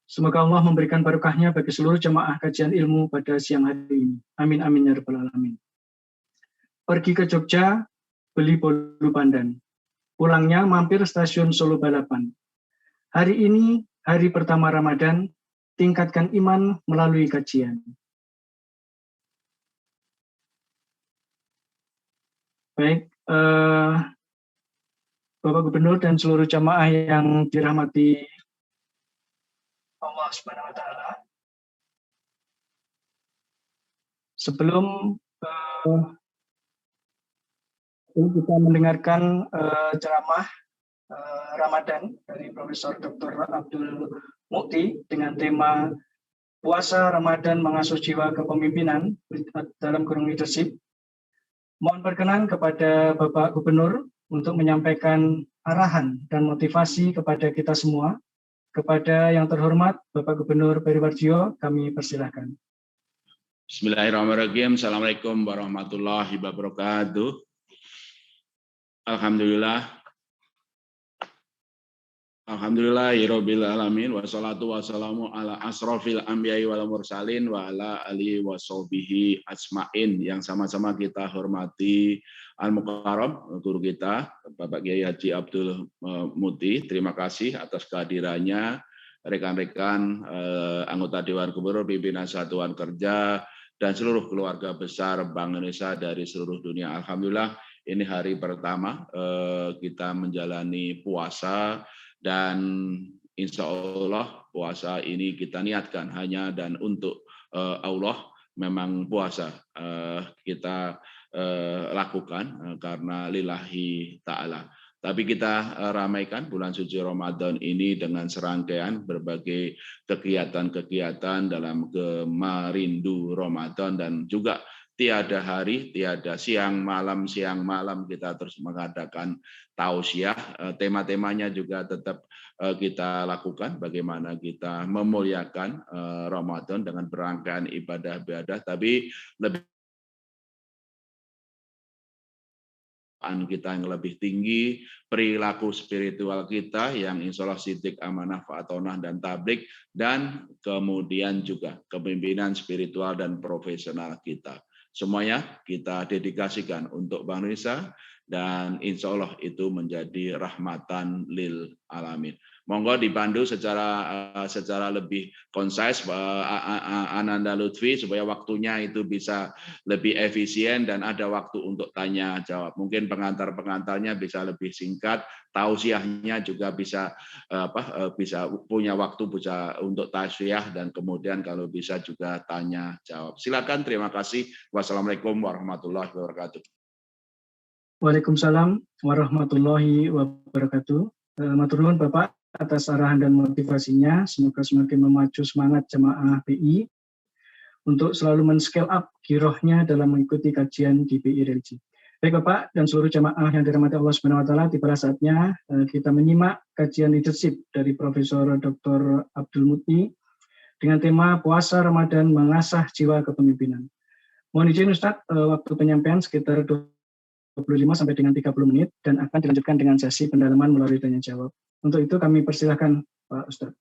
Semoga Allah memberikan barokahnya bagi seluruh jemaah kajian ilmu pada siang hari ini. Amin amin ya rabbal alamin. Pergi ke Jogja, beli bolu pandan. Pulangnya mampir stasiun Solo Balapan. Hari ini hari pertama Ramadan, tingkatkan iman melalui kajian. Baik, Bapak Gubernur dan seluruh jamaah yang dirahmati Allah Subhanahu wa Ta'ala. Sebelum kita mendengarkan ceramah Ramadan dari Profesor Dr. Abdul Mukti dengan tema Puasa Ramadan Mengasuh Jiwa Kepemimpinan dalam kurung leadership. Mohon berkenan kepada Bapak Gubernur untuk menyampaikan arahan dan motivasi kepada kita semua. Kepada yang terhormat Bapak Gubernur Peri Warjio, kami persilahkan. Bismillahirrahmanirrahim. Assalamualaikum warahmatullahi wabarakatuh. Alhamdulillahirabbil alamin wassalatu wassalamu ala asrofil anbiya'i wal mursalin wa ala alihi washabihi ajmain. Yang sama-sama kita hormati Al-Mukarram guru kita Bapak Kiai Haji Abdul Mukti. Terima kasih atas kehadirannya, rekan-rekan anggota Dewan Gubernur, pimpinan Satuan Kerja, dan seluruh keluarga besar Bank Indonesia dari seluruh dunia. Alhamdulillah, ini hari pertama kita menjalani puasa, dan insya Allah puasa ini kita niatkan hanya dan untuk Allah. Memang puasa kita lakukan karena lillahi ta'ala. Tapi kita ramaikan bulan suci Ramadan ini dengan serangkaian berbagai kegiatan-kegiatan dalam Gemarindu Ramadan, dan juga tiada hari, tiada siang malam kita terus mengadakan tausiah. Tema-temanya juga tetap kita lakukan, bagaimana kita memuliakan Ramadan dengan berangkaian ibadah-ibadah, tapi lebih kita yang lebih tinggi, perilaku spiritual kita yang insya Allah sidik, amanah, fa'atonah, dan tablik, dan kemudian juga kepemimpinan spiritual dan profesional kita. Semuanya kita dedikasikan untuk Bank Indonesia, dan insya Allah itu menjadi rahmatan lil alamin. Monggo dipandu secara lebih konsis Ananda Lutfi, supaya waktunya itu bisa lebih efisien dan ada waktu untuk tanya jawab. Mungkin pengantar-pengantarnya bisa lebih singkat, tausiahnya juga bisa bisa punya waktu bisa untuk tausiah, dan kemudian kalau bisa juga tanya jawab. Silakan, terima kasih. Wassalamualaikum warahmatullahi wabarakatuh. Waalaikumsalam warahmatullahi wabarakatuh. Matur nuwun Bapak atas arahan dan motivasinya. Semoga semakin memacu semangat jemaah BI untuk selalu men-scale up girohnya dalam mengikuti kajian di BI Religi. Baik Bapak dan seluruh jemaah yang dirahmati Allah Subhanahu wa Ta'ala, tiba saatnya kita menyimak kajian leadership dari Profesor Dr. Abdul Mukti dengan tema Puasa Ramadan Mengasah Jiwa Kepemimpinan. Mohon izin Ustadz, waktu penyampaian sekitar 25 sampai dengan 30 menit dan akan dilanjutkan dengan sesi pendalaman melalui tanya jawab. Untuk itu kami persilahkan Pak Ustadz.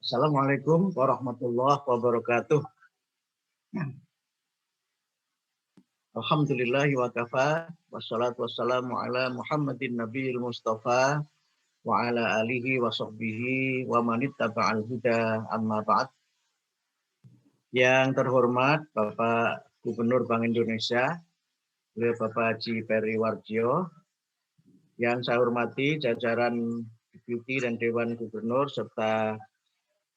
Assalamualaikum warahmatullahi wabarakatuh. Alhamdulillahi wa kafa, wassalatu wassalamu ala Muhammadin Nabiyil Mustafa wa ala alihi wa sahbihi wa manittaba'al huda, amma ba'd. Yang terhormat Bapak Gubernur Bank Indonesia, Bapak Haji Peri Warjio, yang saya hormati jajaran Deputi dan Dewan Gubernur serta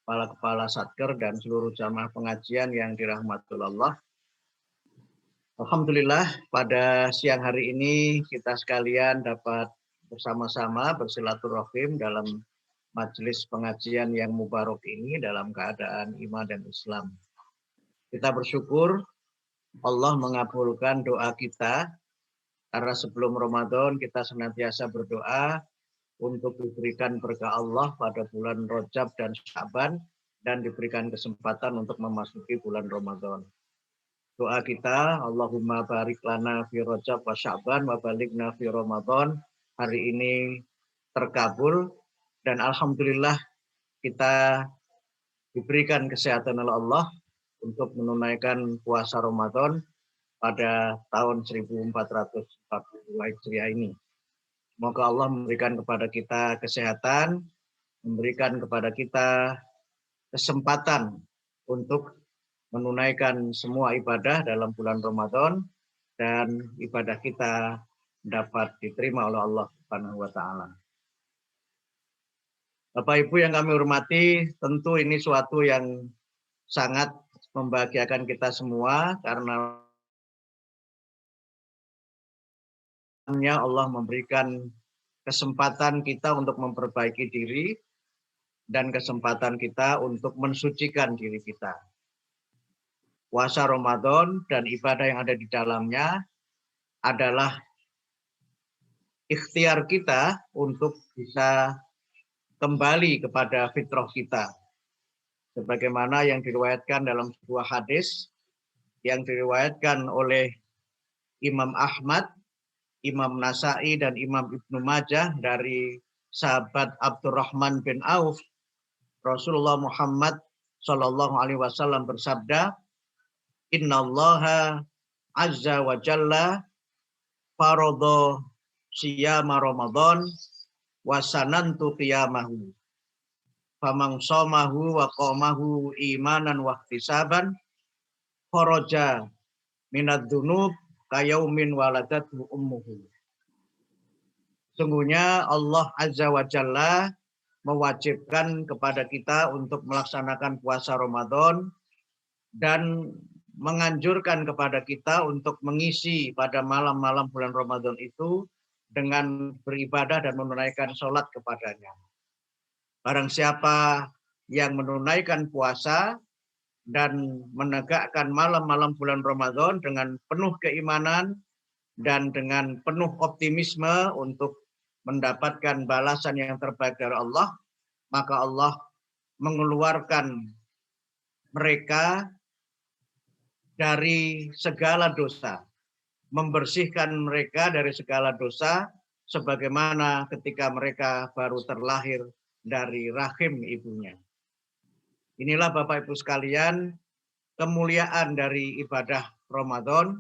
kepala Satker dan seluruh jamaah pengajian yang dirahmati Allah. Alhamdulillah, pada siang hari ini kita sekalian dapat bersama-sama bersilaturahim dalam majelis pengajian yang mubarak ini dalam keadaan iman dan Islam. Kita bersyukur Allah mengabulkan doa kita, karena sebelum Ramadan kita senantiasa berdoa untuk diberikan berkah Allah pada bulan Rajab dan Sya'ban, dan diberikan kesempatan untuk memasuki bulan Ramadan. Doa kita, Allahumma barik lana fi Rajab wa Sya'ban wa balighna fi Ramadan. Hari ini terkabul, dan alhamdulillah kita diberikan kesehatan oleh Allah untuk menunaikan puasa Ramadan pada tahun 1440 Hijriah ini. Semoga Allah memberikan kepada kita kesehatan, memberikan kepada kita kesempatan untuk menunaikan semua ibadah dalam bulan Ramadan, dan ibadah kita dapat diterima oleh Allah Subhanahu wa taala. Bapak Ibu yang kami hormati, tentu ini suatu yang sangat membahagiakan kita semua karena Allah memberikan kesempatan kita untuk memperbaiki diri dan kesempatan kita untuk mensucikan diri kita. Puasa Ramadan dan ibadah yang ada di dalamnya adalah ikhtiar kita untuk bisa kembali kepada fitrah kita. Sebagaimana yang diriwayatkan dalam sebuah hadis yang diriwayatkan oleh Imam Ahmad, Imam Nasai, dan Imam Ibnu Majah dari sahabat Abdurrahman bin Auf. Rasulullah Muhammad Shallallahu Alaihi Wasallam bersabda, Innallaha azza wa jalla faradha siyama Ramadan wa sanantu qiyamahu. Faman shamahu wa qamahu imanan wa ihtisaban kharaja minad dzunub kayaumin waladatu ummuhu. Sungguhnya Allah azza wa jalla mewajibkan kepada kita untuk melaksanakan puasa Ramadan dan menganjurkan kepada kita untuk mengisi pada malam-malam bulan Ramadan itu dengan beribadah dan menunaikan sholat kepadanya. Barang siapa yang menunaikan puasa dan menegakkan malam-malam bulan Ramadan dengan penuh keimanan dan dengan penuh optimisme untuk mendapatkan balasan yang terbaik dari Allah, maka Allah mengeluarkan mereka dari segala dosa, membersihkan mereka dari segala dosa, sebagaimana ketika mereka baru terlahir dari rahim ibunya. Inilah Bapak Ibu sekalian, kemuliaan dari ibadah Ramadan,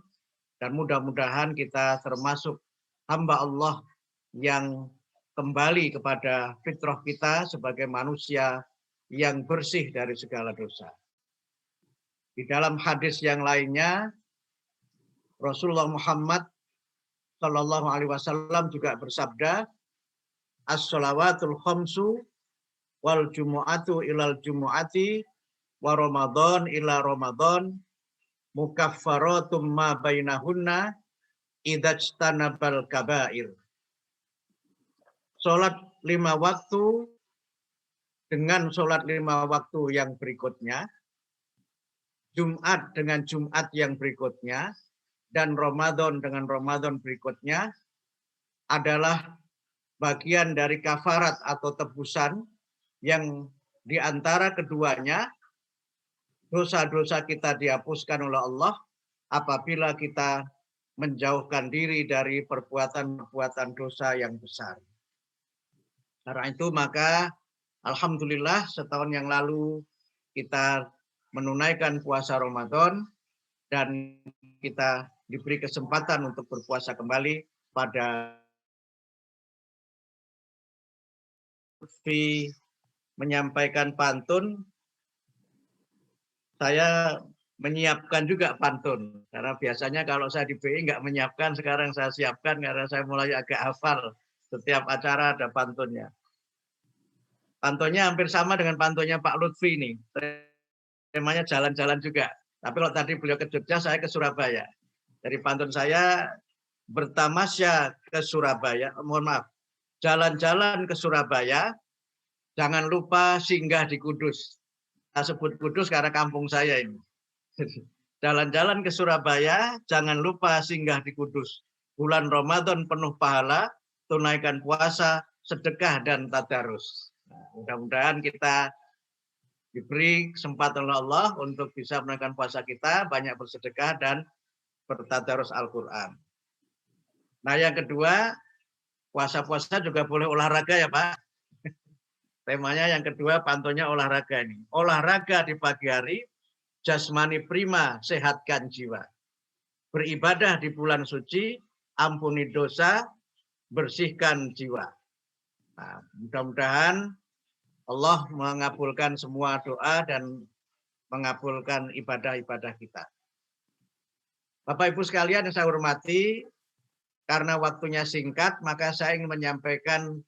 dan mudah-mudahan kita termasuk hamba Allah yang kembali kepada fitrah kita sebagai manusia yang bersih dari segala dosa. Di dalam hadis yang lainnya, Rasulullah Muhammad Shallallahu Alaihi Wasallam juga bersabda, as-shalawatul khamsu wal jumu'atu ilal jumu'ati wa Ramadan ila Ramadan mukaffaratum ma bainahunna idajtanabal kabair. Sholat 5 waktu dengan sholat 5 waktu yang berikutnya, Jumat dengan Jumat yang berikutnya, dan Ramadan dengan Ramadan berikutnya adalah bagian dari kafarat atau tebusan yang di antara keduanya dosa-dosa kita dihapuskan oleh Allah apabila kita menjauhkan diri dari perbuatan-perbuatan dosa yang besar. Karena itu maka alhamdulillah setahun yang lalu kita menunaikan puasa Ramadan dan kita diberi kesempatan untuk berpuasa kembali pada menyampaikan pantun. Saya menyiapkan juga pantun karena biasanya kalau saya di BI nggak menyiapkan, sekarang saya siapkan karena saya mulai agak hafal, setiap acara ada pantunnya. Pantunnya hampir sama dengan pantunnya Pak Lutfi ini, temanya jalan-jalan juga. Tapi kalau tadi beliau ke Jogja, saya ke Surabaya. Dari pantun saya, bertamasya ke Surabaya, mohon maaf, jalan-jalan ke Surabaya, jangan lupa singgah di Kudus. Saya sebut Kudus karena kampung saya ini. Jalan-jalan ke Surabaya, jangan lupa singgah di Kudus. Bulan Ramadan penuh pahala, tunaikan puasa, sedekah, dan tadarus. Nah, mudah-mudahan kita diberi kesempatan oleh Allah untuk bisa menunaikan puasa kita, banyak bersedekah dan bertadarus Al-Quran. Nah yang kedua, Puasa-puasa juga boleh olahraga ya Pak. Temanya yang kedua, pantunnya olahraga ini. Olahraga di pagi hari, jasmani prima, sehatkan jiwa. Beribadah di bulan suci, ampuni dosa, bersihkan jiwa. Nah, mudah-mudahan Allah mengabulkan semua doa dan mengabulkan ibadah-ibadah kita. Bapak Ibu sekalian yang saya hormati, karena waktunya singkat, maka saya ingin menyampaikan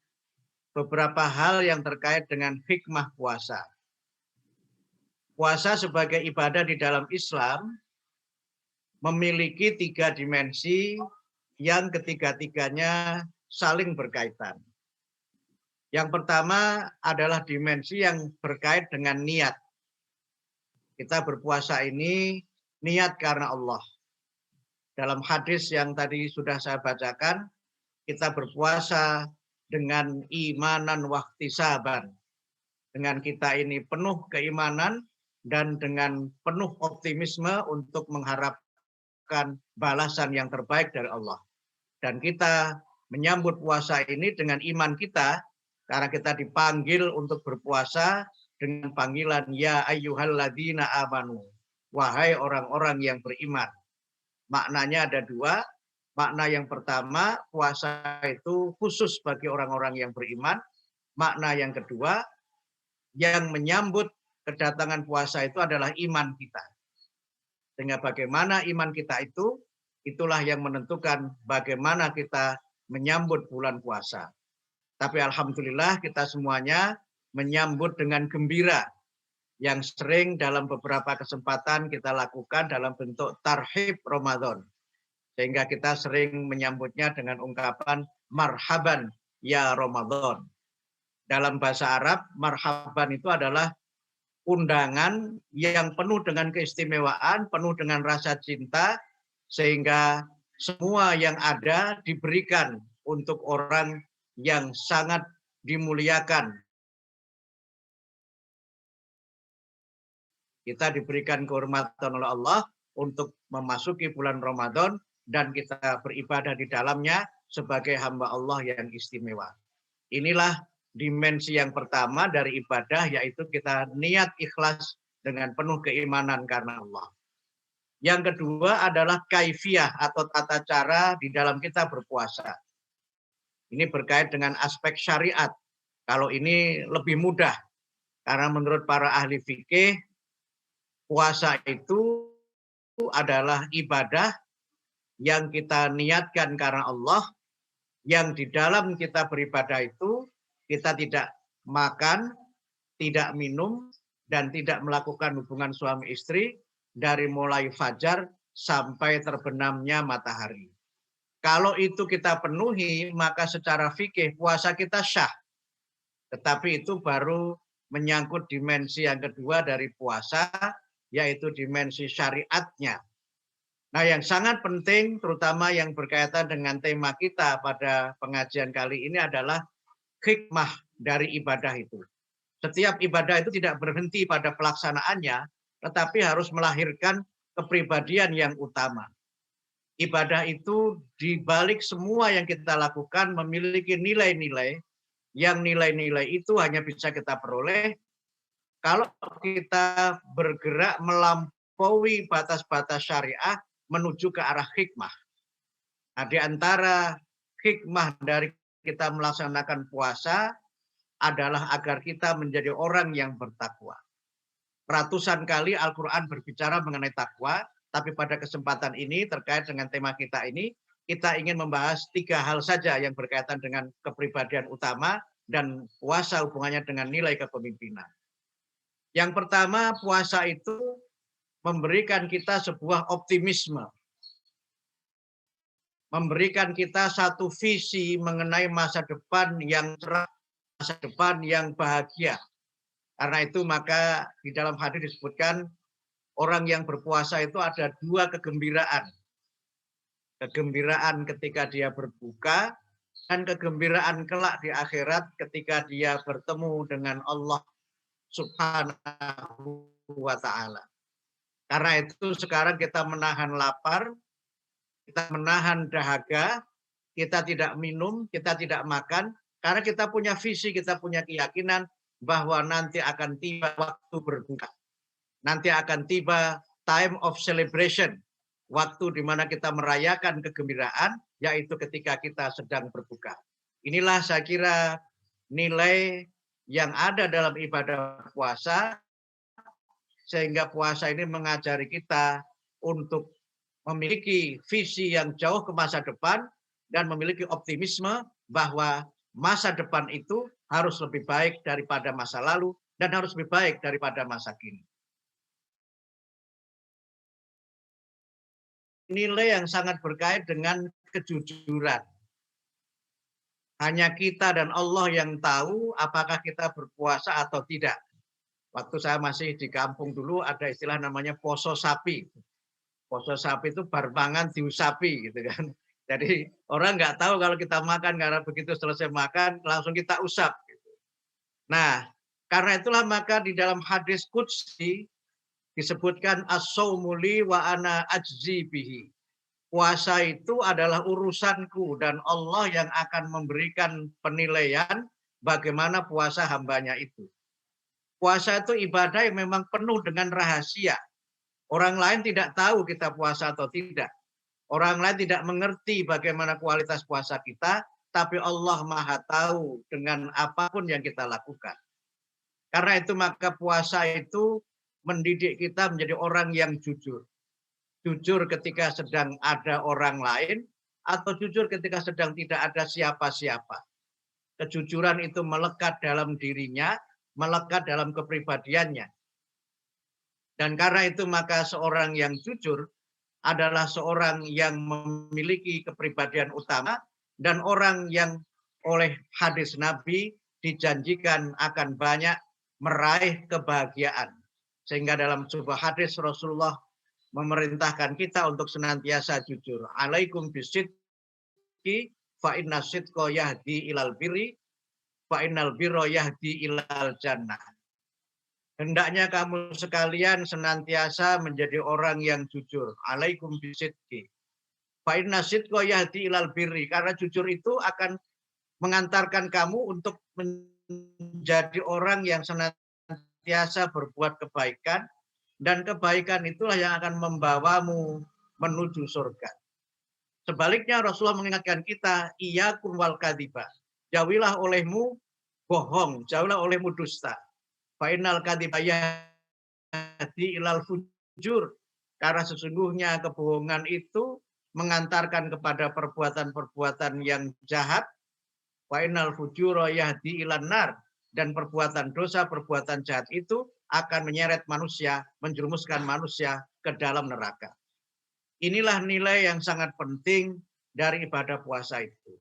beberapa hal yang terkait dengan hikmah puasa. Puasa sebagai ibadah di dalam Islam memiliki 3 dimensi yang ketiga-tiganya saling berkaitan. Yang pertama adalah dimensi yang berkait dengan niat. Kita berpuasa ini niat karena Allah. Dalam hadis yang tadi sudah saya bacakan, kita berpuasa dengan imanan wahtisaban. Dengan kita ini penuh keimanan dan dengan penuh optimisme untuk mengharapkan balasan yang terbaik dari Allah. Dan kita menyambut puasa ini dengan iman kita, karena kita dipanggil untuk berpuasa dengan panggilan ya ayyuhalladzina amanu, wahai orang-orang yang beriman. Maknanya ada 2. Makna yang pertama, puasa itu khusus bagi orang-orang yang beriman. Makna yang kedua, yang menyambut kedatangan puasa itu adalah iman kita. Sehingga bagaimana iman kita itu, itulah yang menentukan bagaimana kita menyambut bulan puasa. Tapi alhamdulillah kita semuanya menyambut dengan gembira, yang sering dalam beberapa kesempatan kita lakukan dalam bentuk tarhib Ramadan. Sehingga kita sering menyambutnya dengan ungkapan marhaban ya Ramadan. Dalam bahasa Arab, marhaban itu adalah undangan yang penuh dengan keistimewaan, penuh dengan rasa cinta, sehingga semua yang ada diberikan untuk orang yang sangat dimuliakan. Kita diberikan kehormatan oleh Allah untuk memasuki bulan Ramadan dan kita beribadah di dalamnya sebagai hamba Allah yang istimewa. Inilah dimensi yang pertama dari ibadah, yaitu kita niat ikhlas dengan penuh keimanan karena Allah. Yang kedua adalah kaifiyah atau tata cara di dalam kita berpuasa. Ini berkait dengan aspek syariat. Kalau ini lebih mudah, karena menurut para ahli fikih, puasa itu adalah ibadah yang kita niatkan karena Allah, yang di dalam kita beribadah itu kita tidak makan, tidak minum, dan tidak melakukan hubungan suami istri dari mulai fajar sampai terbenamnya matahari. Kalau itu kita penuhi, maka secara fikih puasa kita syah. Tetapi itu baru menyangkut dimensi yang kedua dari puasa, yaitu dimensi syariatnya. Nah, yang sangat penting, terutama yang berkaitan dengan tema kita pada pengajian kali ini adalah hikmah dari ibadah itu. Setiap ibadah itu tidak berhenti pada pelaksanaannya, tetapi harus melahirkan kepribadian yang utama. Ibadah itu di balik semua yang kita lakukan memiliki nilai-nilai, yang nilai-nilai itu hanya bisa kita peroleh kalau kita bergerak melampaui batas-batas syariah menuju ke arah hikmah. Nah, di antara hikmah dari kita melaksanakan puasa adalah agar kita menjadi orang yang bertakwa. Ratusan kali Al-Quran berbicara mengenai takwa, tapi pada kesempatan ini terkait dengan tema kita ini, kita ingin membahas 3 hal saja yang berkaitan dengan kepribadian utama dan puasa hubungannya dengan nilai kepemimpinan. Yang pertama, puasa itu memberikan kita sebuah optimisme. Memberikan kita satu visi mengenai masa depan yang cerah, masa depan yang bahagia. Karena itu maka di dalam hadis disebutkan orang yang berpuasa itu ada 2 kegembiraan. Kegembiraan ketika dia berbuka dan kegembiraan kelak di akhirat ketika dia bertemu dengan Allah Subhanahu wa ta'ala. Karena itu sekarang kita menahan lapar, kita menahan dahaga, kita tidak minum, kita tidak makan, karena kita punya visi, kita punya keyakinan bahwa nanti akan tiba waktu berbuka. Nanti akan tiba time of celebration, waktu di mana kita merayakan kegembiraan, yaitu ketika kita sedang berbuka. Inilah saya kira nilai yang ada dalam ibadah puasa, sehingga puasa ini mengajari kita untuk memiliki visi yang jauh ke masa depan dan memiliki optimisme bahwa masa depan itu harus lebih baik daripada masa lalu dan harus lebih baik daripada masa kini. Nilai yang sangat berkait dengan kejujuran. Hanya kita dan Allah yang tahu apakah kita berpuasa atau tidak. Waktu saya masih di kampung dulu ada istilah namanya poso sapi. Poso sapi itu bar mangan diusapi gitu kan. Jadi orang nggak tahu kalau kita makan, karena begitu selesai makan langsung kita usap. Gitu. Nah, karena itulah maka di dalam hadis qudsi disebutkan as-saumu li wa ana ajzi bihi. Puasa itu adalah urusanku dan Allah yang akan memberikan penilaian bagaimana puasa hambanya itu. Puasa itu ibadah yang memang penuh dengan rahasia. Orang lain tidak tahu kita puasa atau tidak. Orang lain tidak mengerti bagaimana kualitas puasa kita, tapi Allah Maha tahu dengan apapun yang kita lakukan. Karena itu maka puasa itu mendidik kita menjadi orang yang jujur. Jujur ketika sedang ada orang lain, atau jujur ketika sedang tidak ada siapa-siapa. Kejujuran itu melekat dalam dirinya, melekat dalam kepribadiannya. Dan karena itu maka seorang yang jujur adalah seorang yang memiliki kepribadian utama dan orang yang oleh hadis Nabi dijanjikan akan banyak meraih kebahagiaan. Sehingga dalam sebuah hadis Rasulullah memerintahkan kita untuk senantiasa jujur. Alaikum bisidqi fa inna sidqa yahdi ilal birri fa innal birra yahdi ilal jannah. Hendaknya kamu sekalian senantiasa menjadi orang yang jujur. Alaikum bisidqi fa inna sidqa yahdi ilal birri. Karena jujur itu akan mengantarkan kamu untuk menjadi orang yang senantiasa berbuat kebaikan, dan kebaikan itulah yang akan membawamu menuju surga. Sebaliknya Rasulullah mengingatkan kita, iyyakum wal kadziba. Jauhilah olehmu bohong, jauhilah olehmu dusta. Fa innal kadziba yahdi ilal fujur. Karena sesungguhnya kebohongan itu mengantarkan kepada perbuatan-perbuatan yang jahat. Fa innal fujura yahdi ilan nar. Dan perbuatan dosa, perbuatan jahat itu akan menyeret manusia, menjerumuskan manusia ke dalam neraka. Inilah nilai yang sangat penting dari ibadah puasa itu.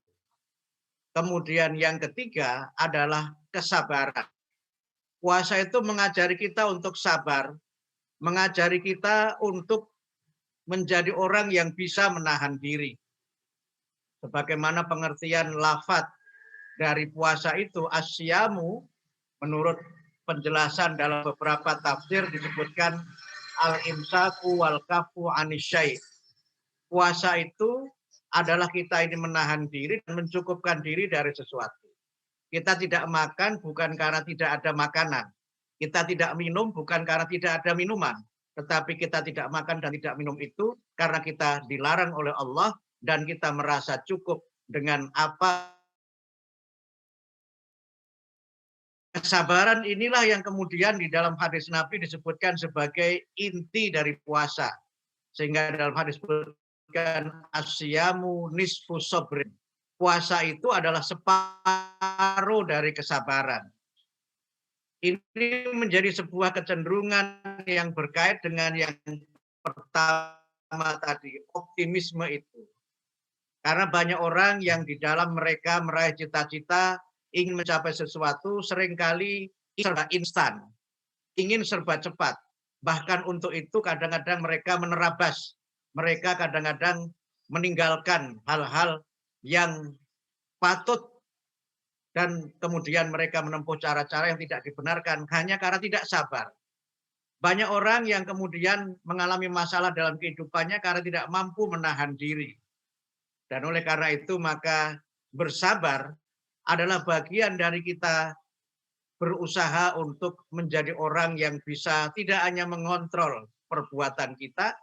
Kemudian yang ketiga adalah kesabaran. Puasa itu mengajari kita untuk sabar, mengajari kita untuk menjadi orang yang bisa menahan diri. Sebagaimana pengertian lafadz dari puasa itu, asyamu, menurut penjelasan dalam beberapa tafsir disebutkan al-imsaku wal kafu anisyai. Puasa itu adalah kita ini menahan diri dan mencukupkan diri dari sesuatu. Kita tidak makan bukan karena tidak ada makanan. Kita tidak minum bukan karena tidak ada minuman. Tetapi kita tidak makan dan tidak minum itu karena kita dilarang oleh Allah dan kita merasa cukup dengan apa. Kesabaran inilah yang kemudian di dalam hadis Nabi disebutkan sebagai inti dari puasa. Sehingga dalam hadis disebutkan asyamu nisfu sabrin. Puasa itu adalah separuh dari kesabaran. Ini menjadi sebuah kecenderungan yang berkait dengan yang pertama tadi, optimisme itu. Karena banyak orang yang di dalam mereka meraih cita-cita, ingin mencapai sesuatu, seringkali serba instan, ingin serba cepat. Bahkan untuk itu kadang-kadang mereka menerabas, mereka kadang-kadang meninggalkan hal-hal yang patut dan kemudian mereka menempuh cara-cara yang tidak dibenarkan hanya karena tidak sabar. Banyak orang yang kemudian mengalami masalah dalam kehidupannya karena tidak mampu menahan diri. Dan oleh karena itu maka bersabar adalah bagian dari kita berusaha untuk menjadi orang yang bisa tidak hanya mengontrol perbuatan kita,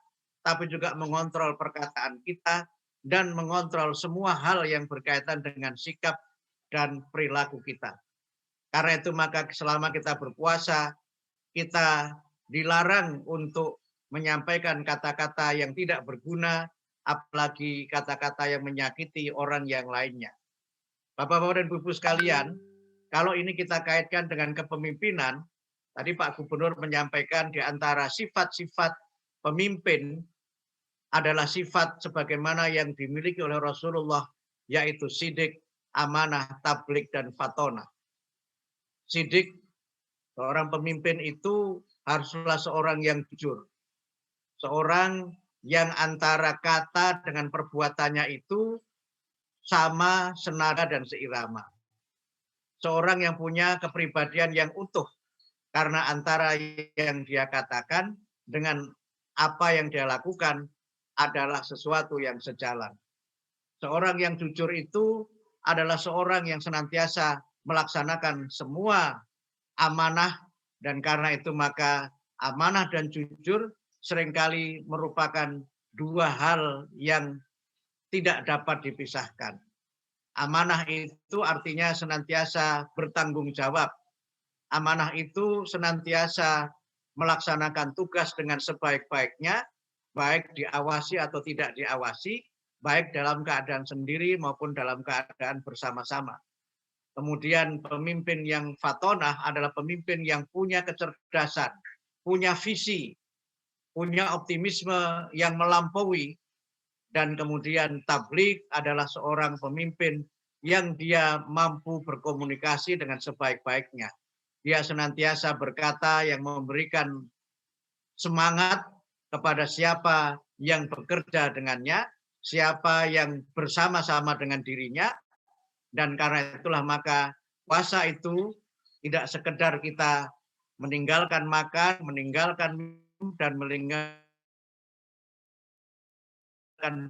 tapi juga mengontrol perkataan kita dan mengontrol semua hal yang berkaitan dengan sikap dan perilaku kita. Karena itu maka selama kita berpuasa, kita dilarang untuk menyampaikan kata-kata yang tidak berguna, apalagi kata-kata yang menyakiti orang yang lainnya. Bapak-bapak dan Ibu sekalian, kalau ini kita kaitkan dengan kepemimpinan, tadi Pak Gubernur menyampaikan di antara sifat-sifat pemimpin adalah sifat sebagaimana yang dimiliki oleh Rasulullah, yaitu sidik, amanah, tablik, dan fatona. Sidik, seorang pemimpin itu haruslah seorang yang jujur. Seorang yang antara kata dengan perbuatannya itu sama, senada, dan seirama. Seorang yang punya kepribadian yang utuh, karena antara yang dia katakan dengan apa yang dia lakukan adalah sesuatu yang sejalan. Seorang yang jujur itu adalah seorang yang senantiasa melaksanakan semua amanah, dan karena itu maka amanah dan jujur seringkali merupakan dua hal yang tidak dapat dipisahkan. Amanah itu artinya senantiasa bertanggung jawab. Amanah itu senantiasa melaksanakan tugas dengan sebaik-baiknya, baik diawasi atau tidak diawasi, baik dalam keadaan sendiri maupun dalam keadaan bersama-sama. Kemudian pemimpin yang fatonah adalah pemimpin yang punya kecerdasan, punya visi, punya optimisme yang melampaui, dan kemudian tablik adalah seorang pemimpin yang dia mampu berkomunikasi dengan sebaik-baiknya. Dia senantiasa berkata yang memberikan semangat kepada siapa yang bekerja dengannya, siapa yang bersama-sama dengan dirinya, dan karena itulah maka puasa itu tidak sekedar kita meninggalkan makan, meninggalkan minum, dan meninggalkan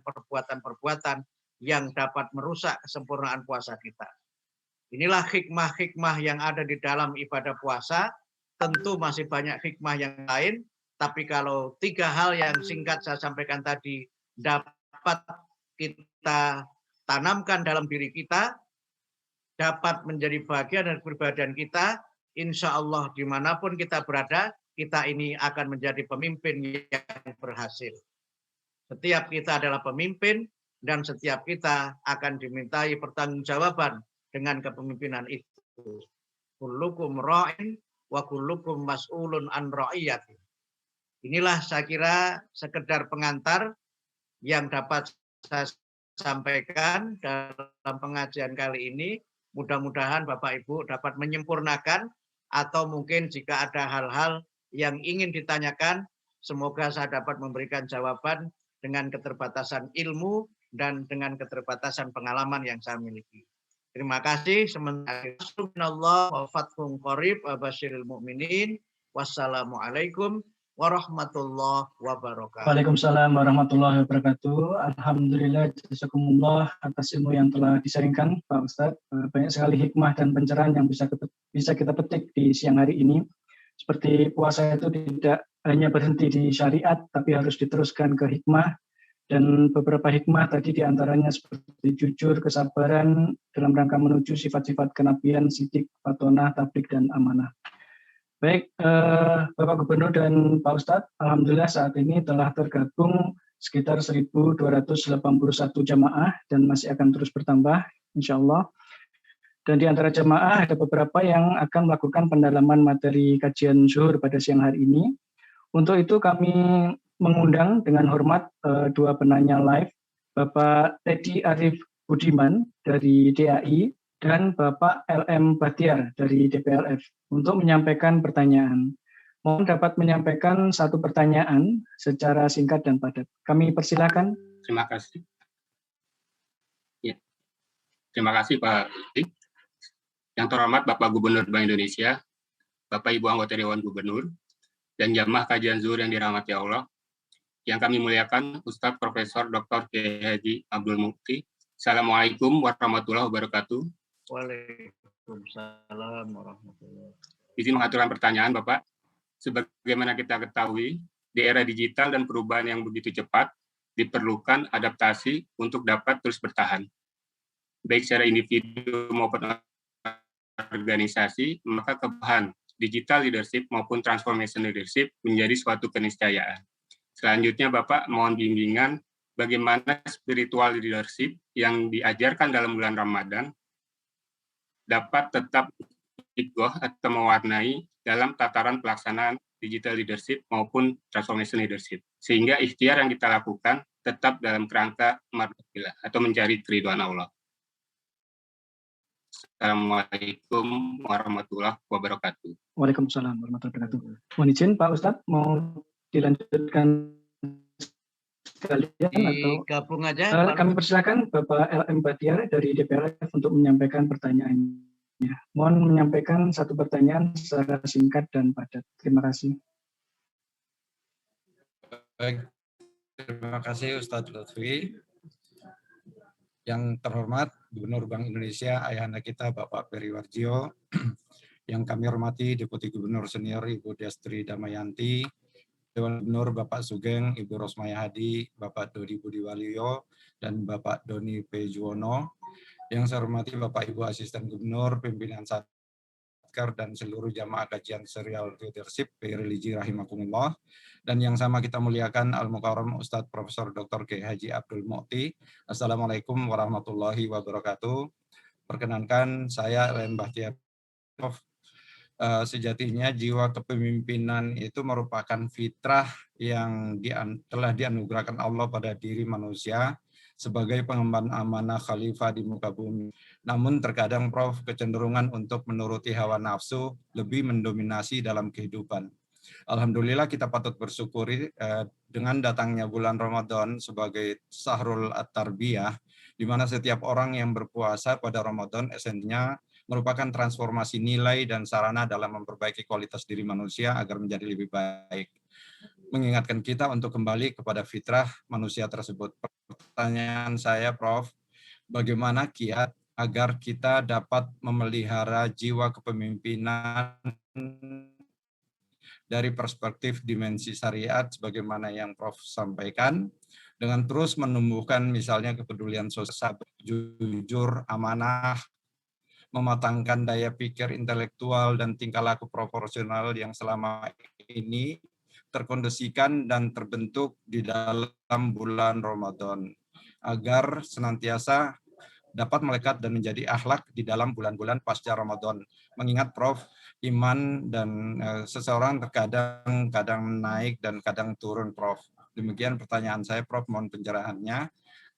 perbuatan-perbuatan yang dapat merusak kesempurnaan puasa kita. Inilah hikmah-hikmah yang ada di dalam ibadah puasa. Tentu masih banyak hikmah yang lain, tapi kalau 3 hal yang singkat saya sampaikan tadi dapat kita tanamkan dalam diri kita, dapat menjadi bagian dari kepribadian kita, insya Allah dimanapun kita berada, kita ini akan menjadi pemimpin yang berhasil. Setiap kita adalah pemimpin, dan setiap kita akan dimintai pertanggungjawaban dengan kepemimpinan itu. Kullukum ra'in wa kullukum mas'ulun an ra'iyati. Inilah saya kira sekedar pengantar yang dapat saya sampaikan dalam pengajian kali ini. Mudah-mudahan Bapak Ibu dapat menyempurnakan, atau mungkin jika ada hal-hal yang ingin ditanyakan, semoga saya dapat memberikan jawaban dengan keterbatasan ilmu dan dengan keterbatasan pengalaman yang saya miliki. Terima kasih. Subhanallah wa fathun qarib wa basyiril mu'minin. Wassalamualaikum warahmatullahi wabarakatuh. Waalaikumsalam warahmatullahi wabarakatuh. Alhamdulillah, jazakumullah atas ilmu yang telah disaringkan Pak Ustadz. Banyak sekali hikmah dan pencerahan yang bisa kita petik di siang hari ini. Seperti puasa itu tidak hanya berhenti di syariat, tapi harus diteruskan ke hikmah. Dan beberapa hikmah tadi diantaranya seperti jujur, kesabaran dalam rangka menuju sifat-sifat kenabian, sidik, fatonah, tablik, dan amanah. Baik, Bapak Gubernur dan Pak Ustadz, alhamdulillah saat ini telah tergabung sekitar 1.281 jamaah dan masih akan terus bertambah, insya Allah. Dan di antara jamaah ada beberapa yang akan melakukan pendalaman materi kajian zuhur pada siang hari ini. Untuk itu kami mengundang dengan hormat 2 penanya live, Bapak Teddy Arif Budiman dari DAI dan Bapak LM Bahtiar dari DPRF untuk menyampaikan pertanyaan. Mohon dapat menyampaikan 1 pertanyaan secara singkat dan padat. Kami persilakan. Terima kasih. Ya. Terima kasih Pak. Yang terhormat Bapak Gubernur Bank Indonesia, Bapak Ibu anggota Dewan Gubernur, dan jamaah kajian zuhur yang dirahmati Allah. Yang kami muliakan Ustadz Profesor Dr. Kiai Haji Abdul Mukti. Assalamualaikum warahmatullahi wabarakatuh. Waalaikumsalam warahmatullahi wabarakatuh. Izin mengaturkan pertanyaan, Bapak. Sebagaimana kita ketahui, di era digital dan perubahan yang begitu cepat, diperlukan adaptasi untuk dapat terus bertahan. Baik secara individu maupun organisasi, maka kebutuhan digital leadership maupun transformation leadership menjadi suatu keniscayaan. Selanjutnya, Bapak mohon bimbingan bagaimana spiritual leadership yang diajarkan dalam bulan Ramadan dapat tetap igoh atau mewarnai dalam tataran pelaksanaan digital leadership maupun transformation leadership. Sehingga ikhtiar yang kita lakukan tetap dalam kerangka mardatillah atau mencari keridhaan Allah. Assalamualaikum warahmatullahi wabarakatuh. Waalaikumsalam warahmatullahi wabarakatuh. Mohon izin Pak Ustadz, mau dilanjutkan sekalian atau gabung aja? Kami persilakan Bapak LM Batiar dari DPRF untuk menyampaikan pertanyaannya. Mohon menyampaikan satu pertanyaan secara singkat dan padat. Terima kasih. Baik, terima kasih Ustadz Lutfi. Yang terhormat Gubernur Bank Indonesia, ayahanda kita Bapak Peri Warjio, yang kami hormati Deputi Gubernur Senior Ibu Destri Damayanti, Dewan Gubernur Bapak Sugeng, Ibu Rosmaya Hadi, Bapak Dodi Budiwaluyo, dan Bapak Doni P. Juwono, yang saya hormati Bapak Ibu Asisten Gubernur, Pimpinan Satker, dan seluruh jamaah kajian serial leadership religi rahimakumullah, dan yang sama kita muliakan Al-Mukarram Ustadz Profesor Dr. Kiai Haji Abdul Mukti. Assalamualaikum warahmatullahi wabarakatuh. Perkenankan saya LM Batiar. Sejatinya jiwa kepemimpinan itu merupakan fitrah yang telah dianugerahkan Allah pada diri manusia sebagai pengemban amanah khalifah di muka bumi. Namun terkadang Prof kecenderungan untuk menuruti hawa nafsu lebih mendominasi dalam kehidupan. Alhamdulillah kita patut bersyukuri dengan datangnya bulan Ramadan sebagai Sahrul At-Tarbiyah, di mana setiap orang yang berpuasa pada Ramadan esensinya merupakan transformasi nilai dan sarana dalam memperbaiki kualitas diri manusia agar menjadi lebih baik. Mengingatkan kita untuk kembali kepada fitrah manusia tersebut. Pertanyaan saya, Prof, bagaimana kiat agar kita dapat memelihara jiwa kepemimpinan dari perspektif dimensi syariat sebagaimana yang Prof sampaikan, dengan terus menumbuhkan misalnya kepedulian sosial, jujur, amanah, mematangkan daya pikir intelektual dan tingkah laku proporsional yang selama ini terkondisikan dan terbentuk di dalam bulan Ramadan, agar senantiasa dapat melekat dan menjadi akhlak di dalam bulan-bulan pasca Ramadan. Mengingat Prof, iman dan seseorang kadang naik dan kadang turun, Prof. Demikian pertanyaan saya, Prof. Mohon pencerahannya.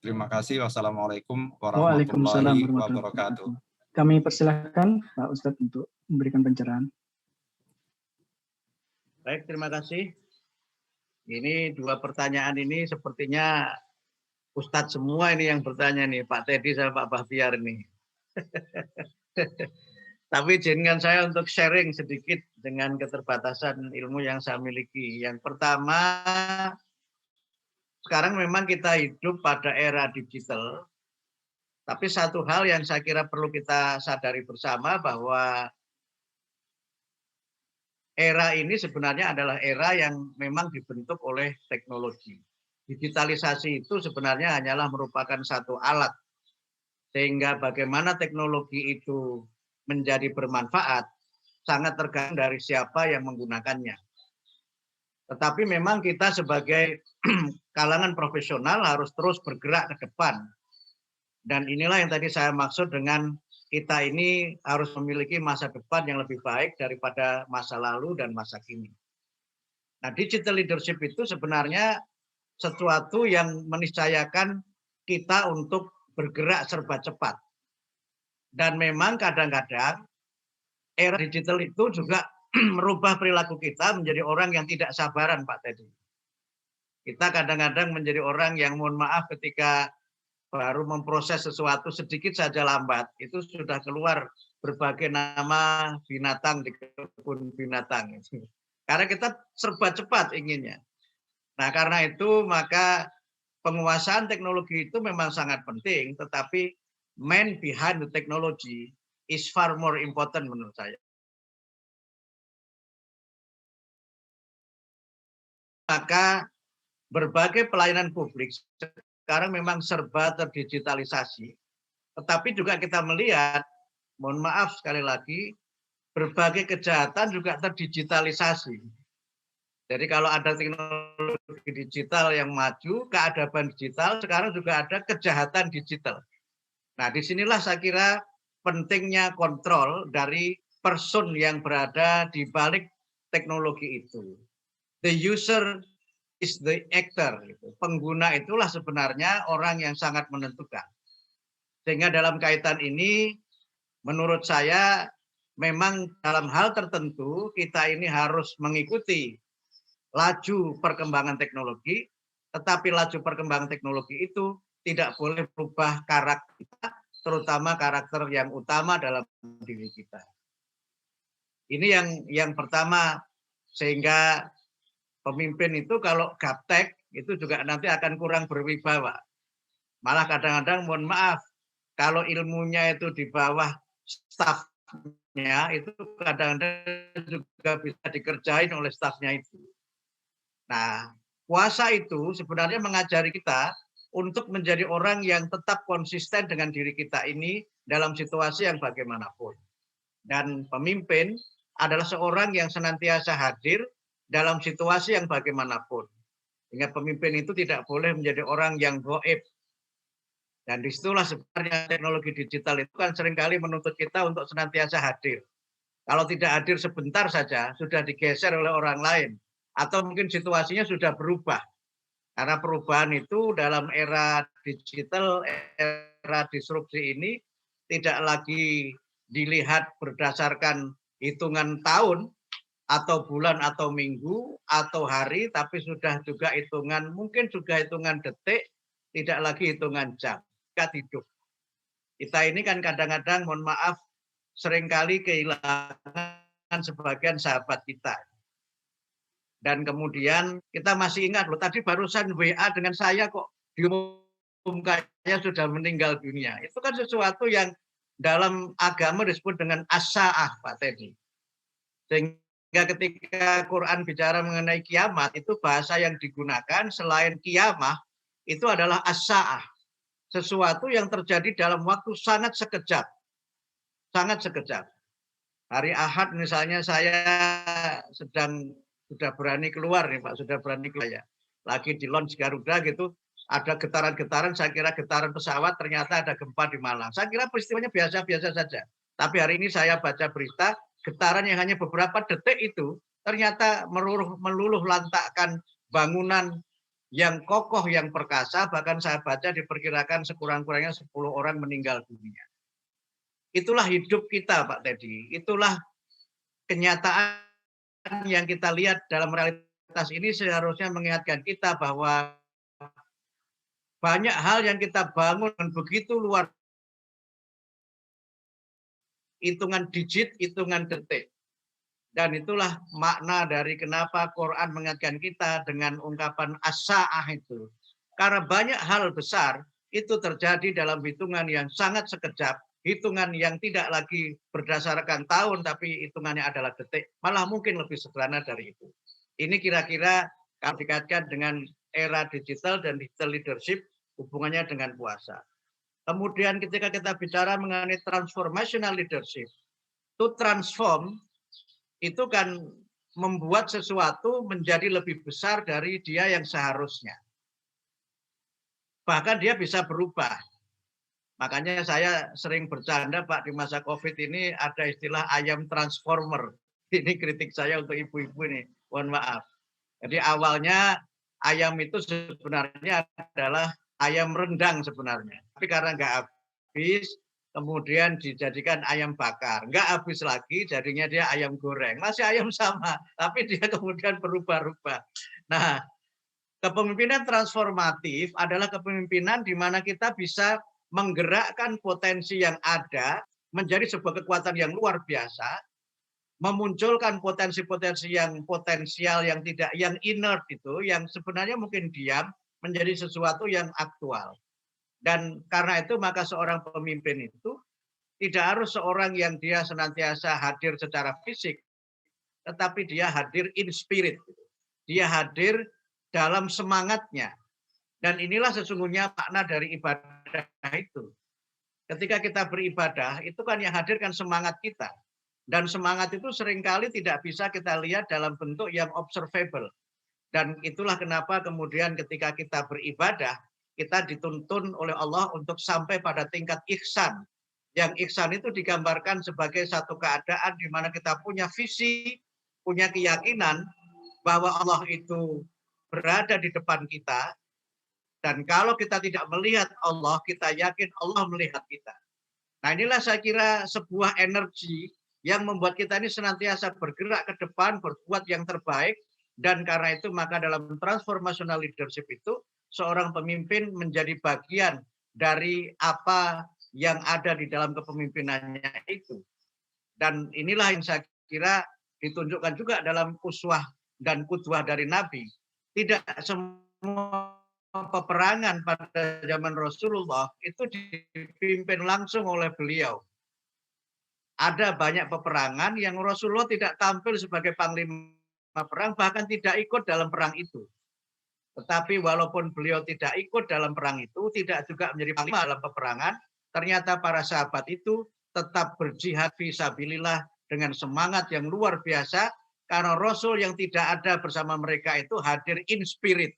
Terima kasih. Wassalamualaikum warahmatullahi wabarakatuh. Kami persilahkan Pak Ustadz untuk memberikan pencerahan. Baik, terima kasih. Ini dua pertanyaan ini sepertinya Ustadz semua ini yang bertanya nih, Pak Teddy sama Pak Bahtiar ini. Tapi izinkan saya untuk sharing sedikit dengan keterbatasan ilmu yang saya miliki. Yang pertama, sekarang memang kita hidup pada era digital. Tapi satu hal yang saya kira perlu kita sadari bersama bahwa era ini sebenarnya adalah era yang memang dibentuk oleh teknologi. Digitalisasi itu sebenarnya hanyalah merupakan satu alat. Sehingga bagaimana teknologi itu menjadi bermanfaat sangat tergantung dari siapa yang menggunakannya. Tetapi memang kita sebagai kalangan profesional harus terus bergerak ke depan. Dan inilah yang tadi saya maksud dengan kita ini harus memiliki masa depan yang lebih baik daripada masa lalu dan masa kini. Nah, digital leadership itu sebenarnya sesuatu yang meniscayakan kita untuk bergerak serba cepat. Dan memang kadang-kadang era digital itu juga merubah perilaku kita menjadi orang yang tidak sabaran, Pak Teddy. Kita kadang-kadang menjadi orang yang mohon maaf ketika baru memproses sesuatu sedikit saja lambat, itu sudah keluar berbagai nama binatang di kebun binatang. Karena kita serba cepat inginnya. Nah, karena itu maka penguasaan teknologi itu memang sangat penting, tetapi man behind the technology is far more important menurut saya. Maka berbagai pelayanan publik sekarang memang serba terdigitalisasi, tetapi juga kita melihat, mohon maaf sekali lagi, berbagai kejahatan juga terdigitalisasi. Jadi kalau ada teknologi digital yang maju, keadaban digital, sekarang juga ada kejahatan digital. Nah, disinilah saya kira pentingnya kontrol dari person yang berada di balik teknologi itu. The user is the actor. Pengguna itulah sebenarnya orang yang sangat menentukan. Sehingga dalam kaitan ini, menurut saya, memang dalam hal tertentu kita ini harus mengikuti laju perkembangan teknologi, tetapi laju perkembangan teknologi itu tidak boleh berubah karakter kita, terutama karakter yang utama dalam diri kita. Ini yang pertama, sehingga pemimpin itu kalau gaptek itu juga nanti akan kurang berwibawa. Malah kadang-kadang mohon maaf, kalau ilmunya itu di bawah stafnya itu kadang-kadang juga bisa dikerjain oleh stafnya itu. Nah, puasa itu sebenarnya mengajari kita untuk menjadi orang yang tetap konsisten dengan diri kita ini dalam situasi yang bagaimanapun. Dan pemimpin adalah seorang yang senantiasa hadir dalam situasi yang bagaimanapun. Sehingga pemimpin itu tidak boleh menjadi orang yang goib. Dan disitulah sebenarnya teknologi digital itu kan seringkali menuntut kita untuk senantiasa hadir. Kalau tidak hadir sebentar saja, sudah digeser oleh orang lain. Atau mungkin situasinya sudah berubah. Karena perubahan itu dalam era digital, era disrupsi ini tidak lagi dilihat berdasarkan hitungan tahun atau bulan atau minggu atau hari, tapi sudah juga hitungan, mungkin juga hitungan detik, tidak lagi hitungan jam. Kita hidup. Kita ini kan kadang-kadang, mohon maaf, seringkali kehilangan sebagian sahabat kita. Dan kemudian kita masih ingat loh, tadi barusan WA dengan saya kok diumumkannya sudah meninggal dunia. Itu kan sesuatu yang dalam agama disebut dengan as-sa'ah, Pak Teddy. Sehingga ketika Quran bicara mengenai kiamat, itu bahasa yang digunakan selain kiamah, itu adalah as-sa'ah. Sesuatu yang terjadi dalam waktu sangat sekejap. Sangat sekejap. Hari Ahad misalnya saya sudah berani keluar nih Pak, sudah berani keluar ya. Lagi di launch Garuda gitu, ada getaran-getaran, saya kira getaran pesawat, ternyata ada gempa di Malang. Saya kira peristiwanya biasa-biasa saja. Tapi hari ini saya baca berita, getaran yang hanya beberapa detik itu, ternyata meluluh lantakkan bangunan yang kokoh, yang perkasa, bahkan saya baca diperkirakan sekurang-kurangnya 10 orang meninggal dunia. Itulah hidup kita Pak Teddy, itulah kenyataan yang kita lihat dalam realitas ini seharusnya mengingatkan kita bahwa banyak hal yang kita bangun begitu luar, hitungan digit, hitungan detik. Dan itulah makna dari kenapa Quran mengingatkan kita dengan ungkapan as-sa'ah itu. Karena banyak hal besar itu terjadi dalam hitungan yang sangat sekejap, hitungan yang tidak lagi berdasarkan tahun, tapi hitungannya adalah detik. Malah mungkin lebih sederhana dari itu. Ini kira-kira kalau dikaitkan dengan era digital dan digital leadership, hubungannya dengan puasa. Kemudian ketika kita bicara mengenai transformational leadership, to transform, itu kan membuat sesuatu menjadi lebih besar dari dia yang seharusnya. Bahkan dia bisa berubah. Makanya saya sering bercanda Pak, di masa COVID ini ada istilah ayam transformer. Ini kritik saya untuk ibu-ibu ini, mohon maaf. Jadi awalnya ayam itu sebenarnya adalah ayam rendang sebenarnya. Tapi karena nggak habis, kemudian dijadikan ayam bakar. Nggak habis lagi, jadinya dia ayam goreng. Masih ayam sama, tapi dia kemudian berubah-ubah. Nah, kepemimpinan transformatif adalah kepemimpinan di mana kita bisa menggerakkan potensi yang ada menjadi sebuah kekuatan yang luar biasa, memunculkan potensi-potensi yang potensial, yang inert itu, yang sebenarnya mungkin diam, menjadi sesuatu yang aktual. Dan karena itu maka seorang pemimpin itu tidak harus seorang yang dia senantiasa hadir secara fisik, tetapi dia hadir in spirit. Dia hadir dalam semangatnya. Dan inilah sesungguhnya makna dari ibadah itu. Ketika kita beribadah, itu kan yang hadirkan semangat kita. Dan semangat itu seringkali tidak bisa kita lihat dalam bentuk yang observable. Dan itulah kenapa kemudian ketika kita beribadah, kita dituntun oleh Allah untuk sampai pada tingkat ihsan. Yang ihsan itu digambarkan sebagai satu keadaan di mana kita punya visi, punya keyakinan bahwa Allah itu berada di depan kita. Dan kalau kita tidak melihat Allah, kita yakin Allah melihat kita. Nah, inilah saya kira sebuah energi yang membuat kita ini senantiasa bergerak ke depan, berbuat yang terbaik, dan karena itu maka dalam transformational leadership itu, seorang pemimpin menjadi bagian dari apa yang ada di dalam kepemimpinannya itu. Dan inilah yang saya kira ditunjukkan juga dalam uswah dan qudwah dari Nabi. Tidak semua peperangan pada zaman Rasulullah itu dipimpin langsung oleh beliau. Ada banyak peperangan yang Rasulullah tidak tampil sebagai panglima perang, bahkan tidak ikut dalam perang itu. Tetapi walaupun beliau tidak ikut dalam perang itu, tidak juga menjadi panglima dalam peperangan, ternyata para sahabat itu tetap berjihad fisabilillah dengan semangat yang luar biasa, karena Rasul yang tidak ada bersama mereka itu hadir in spirit,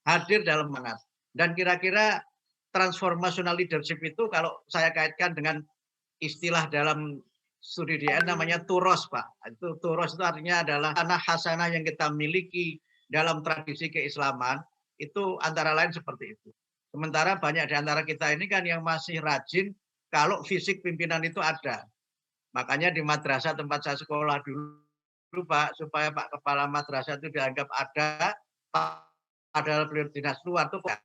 hadir dalam semangat. Dan kira-kira transformational leadership itu kalau saya kaitkan dengan istilah dalam studi DN namanya turos, Pak. Itu turos itu artinya adalah tanah hasanah yang kita miliki dalam tradisi keislaman, itu antara lain seperti itu. Sementara banyak di antara kita ini kan yang masih rajin kalau fisik pimpinan itu ada. Makanya di madrasah tempat saya sekolah dulu, Pak, supaya Pak Kepala Madrasah itu dianggap ada, padahal beliau dinas luar tuh, Pak.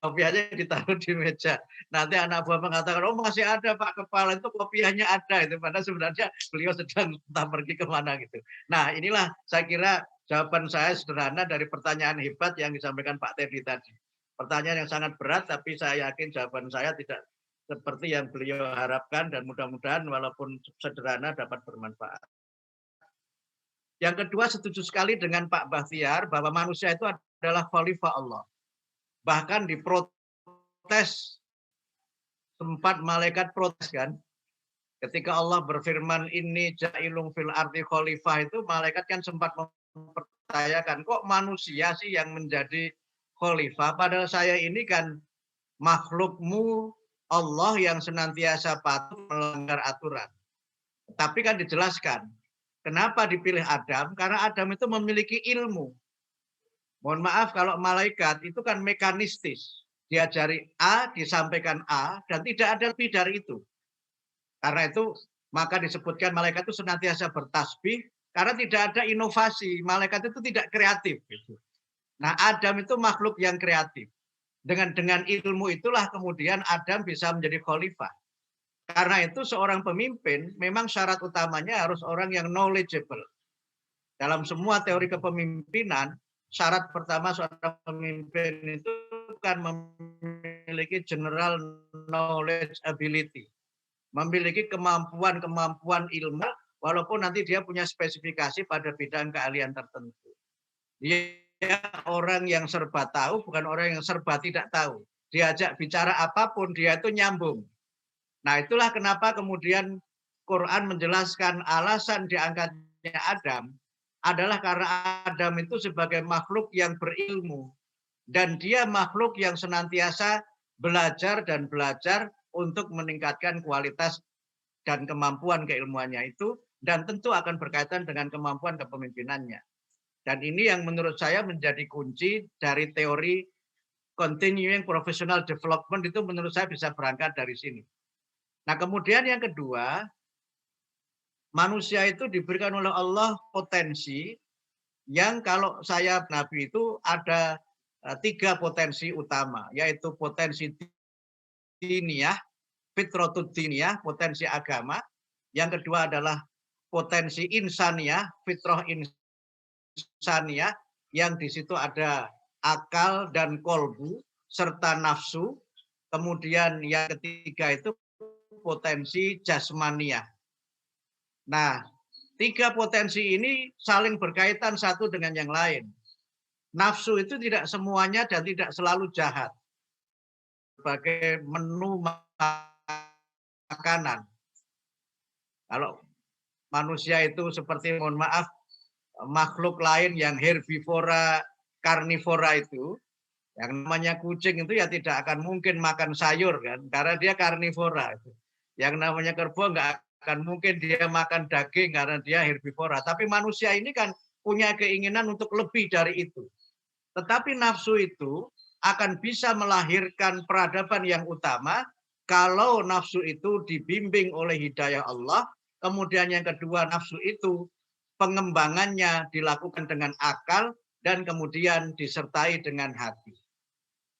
Kopiahnya ditaruh di meja. Nanti anak buah mengatakan, oh masih ada Pak Kepala, itu kopiahnya ada. Itu padahal sebenarnya beliau sedang entah pergi kemana gitu. Nah, inilah saya kira jawaban saya sederhana dari pertanyaan hebat yang disampaikan Pak Teddy tadi. Pertanyaan yang sangat berat, tapi saya yakin jawaban saya tidak seperti yang beliau harapkan, dan mudah-mudahan walaupun sederhana dapat bermanfaat. Yang kedua, setuju sekali dengan Pak Bahtiar bahwa manusia itu adalah khalifah Allah. Bahkan diprotes, sempat malaikat protes kan, ketika Allah berfirman ini ja'ilung fil ardi khalifah, itu malaikat kan sempat mempertanyakan, kok manusia sih yang menjadi khalifah, padahal saya ini kan makhlukmu Allah yang senantiasa patuh melanggar aturan. Tapi kan dijelaskan, kenapa dipilih Adam, karena Adam itu memiliki ilmu. Mohon maaf kalau malaikat itu kan mekanistis. Diajari A, disampaikan A, dan tidak ada lebih dari itu. Karena itu maka disebutkan malaikat itu senantiasa bertasbih, karena tidak ada inovasi. Malaikat itu tidak kreatif. Nah, Adam itu makhluk yang kreatif. Dengan ilmu itulah kemudian Adam bisa menjadi khalifah. Karena itu seorang pemimpin memang syarat utamanya harus orang yang knowledgeable. Dalam semua teori kepemimpinan, syarat pertama seorang pemimpin itu kan memiliki general knowledge ability. Memiliki kemampuan ilmu, walaupun nanti dia punya spesifikasi pada bidang keahlian tertentu. Dia orang yang serba tahu, bukan orang yang serba tidak tahu. Diajak bicara apapun, dia itu nyambung. Nah, itulah kenapa kemudian Quran menjelaskan alasan diangkatnya Adam adalah karena Adam itu sebagai makhluk yang berilmu. Dan dia makhluk yang senantiasa belajar dan belajar untuk meningkatkan kualitas dan kemampuan keilmuannya itu, dan tentu akan berkaitan dengan kemampuan kepemimpinannya. Dan ini yang menurut saya menjadi kunci dari teori continuing professional development, itu menurut saya bisa berangkat dari sini. Nah, kemudian yang kedua, manusia itu diberikan oleh Allah potensi yang kalau saya Nabi itu ada 3 potensi utama, yaitu potensi diniyah, fitratud diniyah, potensi agama. Yang kedua adalah potensi insaniyah, fitrah insaniyah, yang di situ ada akal dan kolbu serta nafsu. Kemudian yang ketiga itu potensi jasmaniyah. Nah, tiga potensi ini saling berkaitan satu dengan yang lain. Nafsu itu tidak semuanya dan tidak selalu jahat. Sebagai menu makanan. Kalau manusia itu seperti, mohon maaf, makhluk lain yang herbivora, karnivora itu, yang namanya kucing itu ya tidak akan mungkin makan sayur kan, karena dia karnivora. Yang namanya kerbau nggak akan mungkin dia makan daging karena dia herbivora. Tapi manusia ini kan punya keinginan untuk lebih dari itu. Tetapi nafsu itu akan bisa melahirkan peradaban yang utama kalau nafsu itu dibimbing oleh hidayah Allah. Kemudian yang kedua, nafsu itu pengembangannya dilakukan dengan akal dan kemudian disertai dengan hati.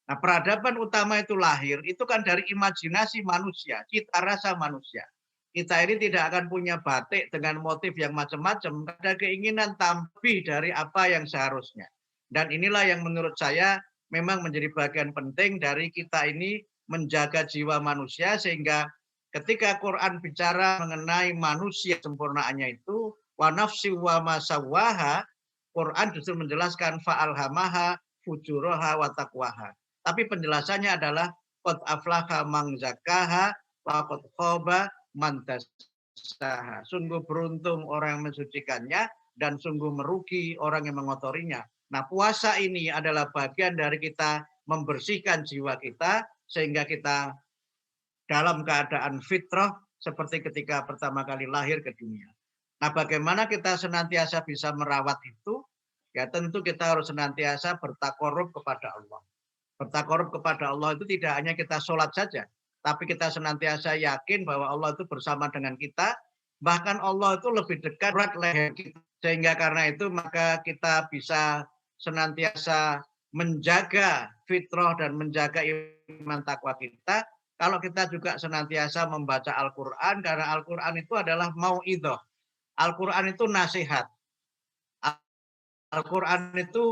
Nah, peradaban utama itu lahir, itu kan dari imajinasi manusia, cita rasa manusia. Kita ini tidak akan punya batik dengan motif yang macam-macam, ada keinginan lebih dari apa yang seharusnya. Dan inilah yang menurut saya memang menjadi bagian penting dari kita ini menjaga jiwa manusia, sehingga ketika Quran bicara mengenai manusia sempurnaannya itu, wa nafsi wa ma sawwaha, Quran justru menjelaskan fa'alhamaha fujuraha wa taqwaha. Tapi penjelasannya adalah qad aflaha man zakkaha wa qad khaba man dassaha. Sungguh beruntung orang yang mensucikannya dan sungguh merugi orang yang mengotorinya. Nah, puasa ini adalah bagian dari kita membersihkan jiwa kita sehingga kita dalam keadaan fitrah seperti ketika pertama kali lahir ke dunia. Nah, bagaimana kita senantiasa bisa merawat itu? Ya tentu kita harus senantiasa bertakorup kepada Allah. Bertakorup kepada Allah itu tidak hanya kita sholat saja, tapi kita senantiasa yakin bahwa Allah itu bersama dengan kita, bahkan Allah itu lebih dekat erat leher kita. Sehingga karena itu maka kita bisa senantiasa menjaga fitrah dan menjaga iman takwa kita, kalau kita juga senantiasa membaca Al-Quran, karena Al-Quran itu adalah mau'idhah. Al-Quran itu nasihat. Al-Quran itu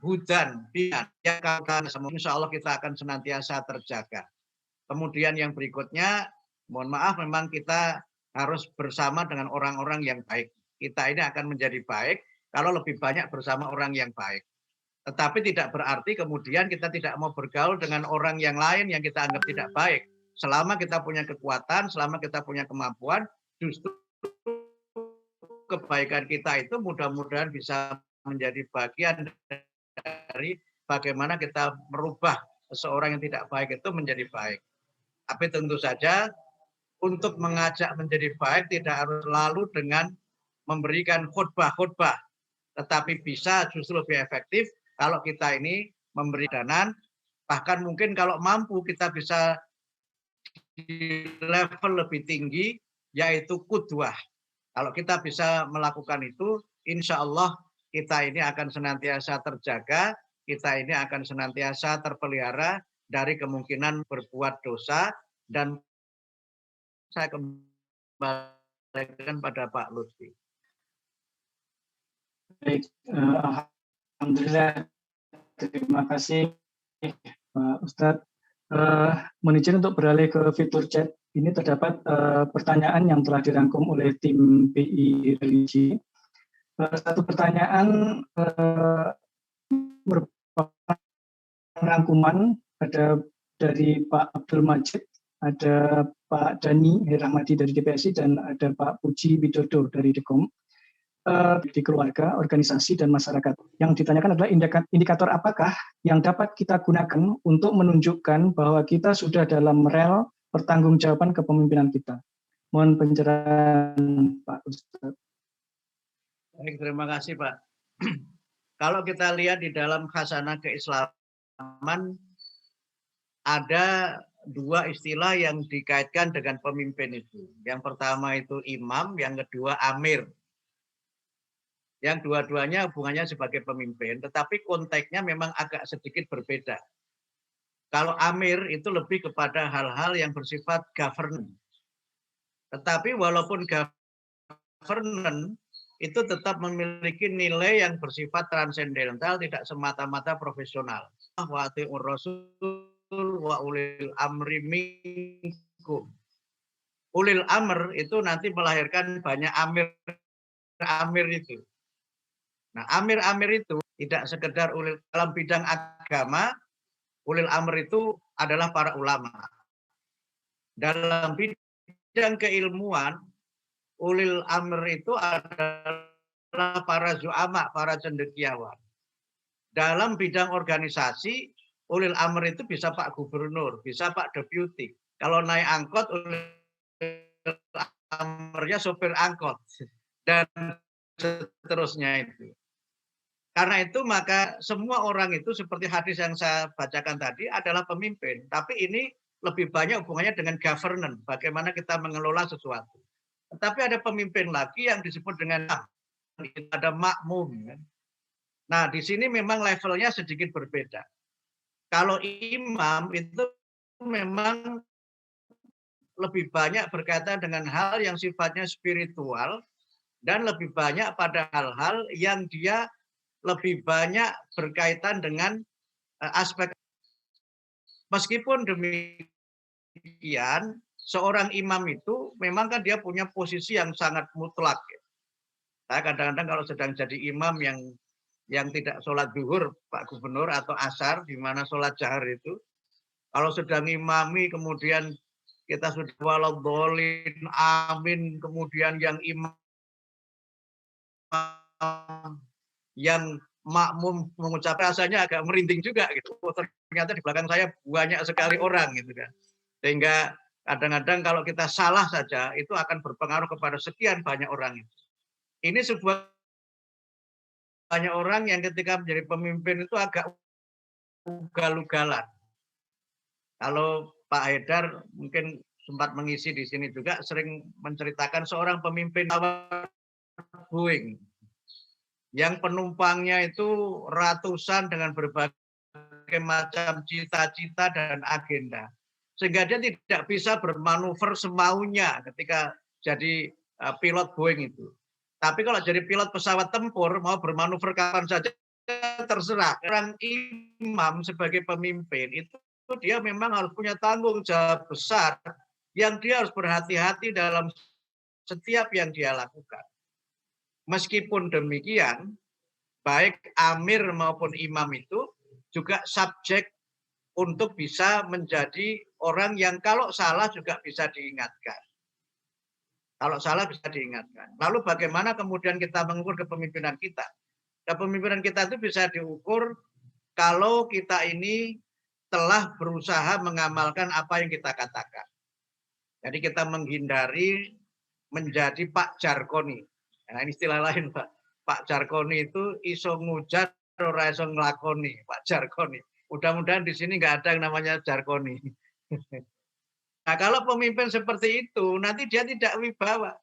hudan, yang insya Allah kita akan senantiasa terjaga. Kemudian yang berikutnya, mohon maaf, memang kita harus bersama dengan orang-orang yang baik. Kita ini akan menjadi baik kalau lebih banyak bersama orang yang baik. Tetapi tidak berarti kemudian kita tidak mau bergaul dengan orang yang lain yang kita anggap tidak baik. Selama kita punya kekuatan, selama kita punya kemampuan, justru kebaikan kita itu mudah-mudahan bisa menjadi bagian dari bagaimana kita merubah seseorang yang tidak baik itu menjadi baik. Tapi tentu saja untuk mengajak menjadi baik tidak harus selalu dengan memberikan khutbah-khutbah, tetapi bisa justru lebih efektif kalau kita ini memberi danan, bahkan mungkin kalau mampu kita bisa di level lebih tinggi, yaitu qudwah. Kalau kita bisa melakukan itu, insya Allah kita ini akan senantiasa terjaga, kita ini akan senantiasa terpelihara dari kemungkinan berbuat dosa. Dan saya kembalikan pada Pak Lutfi. Baik, alhamdulillah, terima kasih Pak Ustadz. Mohon izin untuk beralih ke fitur chat. Ini terdapat pertanyaan yang telah dirangkum oleh tim PI Religi. Satu pertanyaan merupakan rangkuman, ada dari Pak Abdul Majid, ada Pak Dani Herahmadi dari DPSI, dan ada Pak Puji Widodo dari Dekom. Di keluarga, organisasi, dan masyarakat. Yang ditanyakan adalah indikator apakah yang dapat kita gunakan untuk menunjukkan bahwa kita sudah dalam rel pertanggungjawaban kepemimpinan kita. Mohon pencerahan Pak Ustadz. Baik, terima kasih Pak. Kalau kita lihat di dalam khasanah keislaman, ada dua istilah yang dikaitkan dengan pemimpin itu. Yang pertama itu imam, yang kedua amir. Yang dua-duanya hubungannya sebagai pemimpin, tetapi konteksnya memang agak sedikit berbeda. Kalau amir itu lebih kepada hal-hal yang bersifat governance. Tetapi walaupun governance itu tetap memiliki nilai yang bersifat transendental, tidak semata-mata profesional. Wa atiur rasul wa ulil amri minkum. Ulil amr itu nanti melahirkan banyak amir itu. Nah, amir-amir itu tidak sekedar ulil dalam bidang agama, ulil amr itu adalah para ulama. Dalam bidang keilmuan, ulil amr itu adalah para zu'ama, para cendekiawan. Dalam bidang organisasi, ulil amr itu bisa Pak Gubernur, bisa Pak Deputi. Kalau naik angkot, ulil amrnya sopir angkot. Dan seterusnya itu. Karena itu maka semua orang itu seperti hadis yang saya bacakan tadi adalah pemimpin. Tapi ini lebih banyak hubungannya dengan governance, bagaimana kita mengelola sesuatu. Tetapi ada pemimpin lagi yang disebut dengan ada makmum. Nah, di sini memang levelnya sedikit berbeda. Kalau imam itu memang lebih banyak berkaitan dengan hal yang sifatnya spiritual dan lebih banyak pada hal-hal yang dia lebih banyak berkaitan dengan aspek. Meskipun demikian, seorang imam itu memang kan dia punya posisi yang sangat mutlak. Saya kadang-kadang kalau sedang jadi imam yang tidak sholat zuhur, Pak Gubernur, atau asar, di mana sholat jahar itu, kalau sedang imami, kemudian kita sudah waladhdallin, amin, kemudian yang imam, yang makmum mengucap rasanya agak merinding juga gitu. Ternyata di belakang saya banyak sekali orang gitu kan. Sehingga kadang-kadang kalau kita salah saja itu akan berpengaruh kepada sekian banyak orang itu. Ini sebuah banyak orang yang ketika menjadi pemimpin itu agak ugal-ugalan. Kalau Pak Haidar mungkin sempat mengisi di sini juga sering menceritakan seorang pemimpin Boeing yang penumpangnya itu ratusan dengan berbagai macam cita-cita dan agenda. Sehingga dia tidak bisa bermanuver semaunya ketika jadi pilot Boeing itu. Tapi kalau jadi pilot pesawat tempur, mau bermanuver kapan saja terserah. Orang imam sebagai pemimpin itu dia memang harus punya tanggung jawab besar yang dia harus berhati-hati dalam setiap yang dia lakukan. Meskipun demikian, baik amir maupun imam itu juga subjek untuk bisa menjadi orang yang kalau salah juga bisa diingatkan. Kalau salah bisa diingatkan. Lalu bagaimana kemudian kita mengukur kepemimpinan kita? Kepemimpinan kita itu bisa diukur kalau kita ini telah berusaha mengamalkan apa yang kita katakan. Jadi kita menghindari menjadi Pak Jarkoni. Nah, ini istilah lain, Pak. Pak Jarkoni itu iso ngujar ora iso nglakoni, Pak Jarkoni. Mudah-mudahan di sini nggak ada yang namanya Jarkoni. Nah, kalau pemimpin seperti itu, nanti dia tidak wibawa.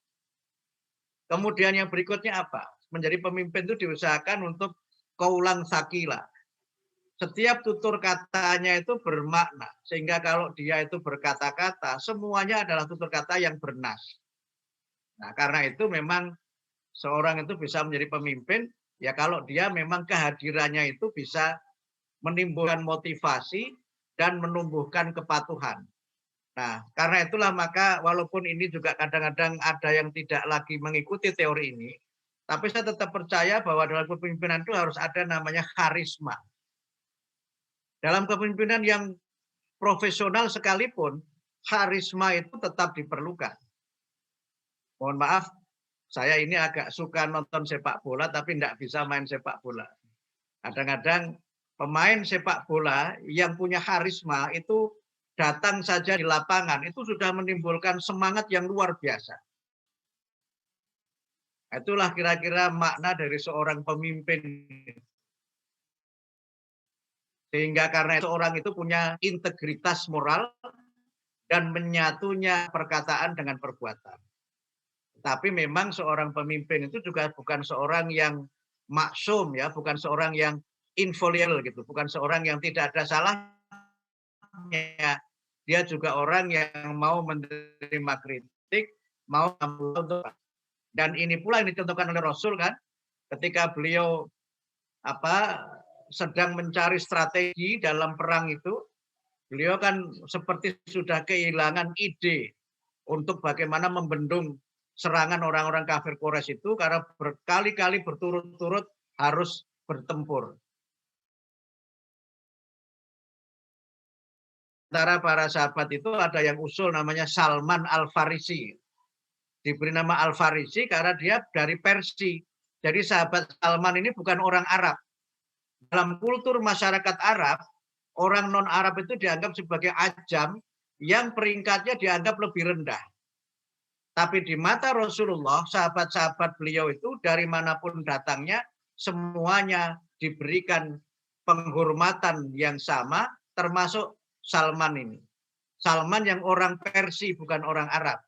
Kemudian yang berikutnya apa? Menjadi pemimpin itu diusahakan untuk qaulan tsaqila. Setiap tutur katanya itu bermakna. Sehingga kalau dia itu berkata-kata, semuanya adalah tutur kata yang bernas. Nah, karena itu memang seorang itu bisa menjadi pemimpin, ya kalau dia memang kehadirannya itu bisa menimbulkan motivasi dan menumbuhkan kepatuhan. Nah, karena itulah maka walaupun ini juga kadang-kadang ada yang tidak lagi mengikuti teori ini, tapi saya tetap percaya bahwa dalam kepemimpinan itu harus ada namanya karisma. Dalam kepemimpinan yang profesional sekalipun, karisma itu tetap diperlukan. Mohon maaf, saya ini agak suka nonton sepak bola, tapi tidak bisa main sepak bola. Kadang-kadang pemain sepak bola yang punya karisma itu datang saja di lapangan, itu sudah menimbulkan semangat yang luar biasa. Itulah kira-kira makna dari seorang pemimpin. Sehingga karena seorang itu punya integritas moral dan menyatunya perkataan dengan perbuatan. Tapi memang seorang pemimpin itu juga bukan seorang yang maksum, ya, bukan seorang yang infallible gitu, bukan seorang yang tidak ada salahnya. Dia juga orang yang mau menerima kritik, mau untuk. Dan ini pula yang dicontohkan oleh Rasul kan, ketika beliau sedang mencari strategi dalam perang itu, beliau kan seperti sudah kehilangan ide untuk bagaimana membendung serangan orang-orang kafir Quraisy itu karena berkali-kali berturut-turut harus bertempur. Antara para sahabat itu ada yang usul namanya Salman Al-Farisi. Diberi nama Al-Farisi karena dia dari Persia. Jadi sahabat Salman ini bukan orang Arab. Dalam kultur masyarakat Arab, orang non-Arab itu dianggap sebagai ajam yang peringkatnya dianggap lebih rendah. Tapi di mata Rasulullah, sahabat-sahabat beliau itu dari manapun datangnya, semuanya diberikan penghormatan yang sama, termasuk Salman ini. Salman yang orang Persia, bukan orang Arab.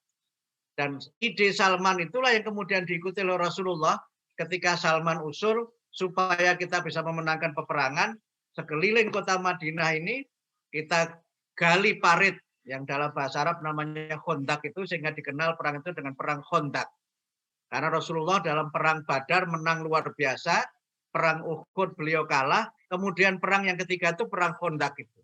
Dan ide Salman itulah yang kemudian diikuti oleh Rasulullah ketika Salman usul supaya kita bisa memenangkan peperangan, sekeliling kota Madinah ini kita gali parit yang dalam bahasa Arab namanya Khandaq itu, sehingga dikenal perang itu dengan perang Khandaq. Karena Rasulullah dalam perang Badar menang luar biasa, perang Uhud beliau kalah, kemudian perang yang ketiga itu perang Khandaq itu.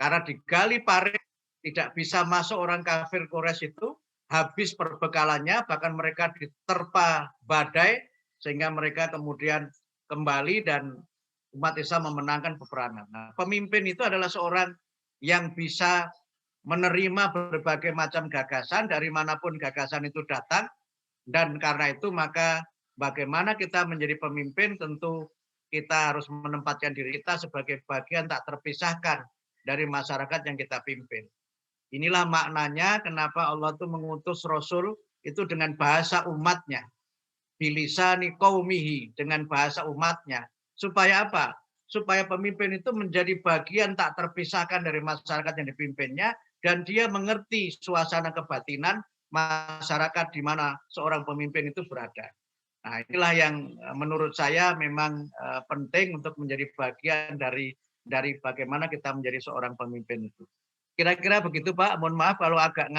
Karena digali parit, tidak bisa masuk orang kafir Quraisy itu, habis perbekalannya, bahkan mereka diterpa badai, sehingga mereka kemudian kembali dan umat Islam memenangkan peperangan. Nah, pemimpin itu adalah seorang yang bisa menerima berbagai macam gagasan, dari manapun gagasan itu datang, dan karena itu maka bagaimana kita menjadi pemimpin, tentu kita harus menempatkan diri kita sebagai bagian tak terpisahkan dari masyarakat yang kita pimpin. Inilah maknanya kenapa Allah itu mengutus Rasul itu dengan bahasa umatnya. Bilisani qaumihi, dengan bahasa umatnya. Supaya apa? Supaya pemimpin itu menjadi bagian tak terpisahkan dari masyarakat yang dipimpinnya, dan dia mengerti suasana kebatinan masyarakat di mana seorang pemimpin itu berada. Nah, inilah yang menurut saya memang penting untuk menjadi bagian dari bagaimana kita menjadi seorang pemimpin itu. Kira-kira begitu Pak, mohon maaf kalau agak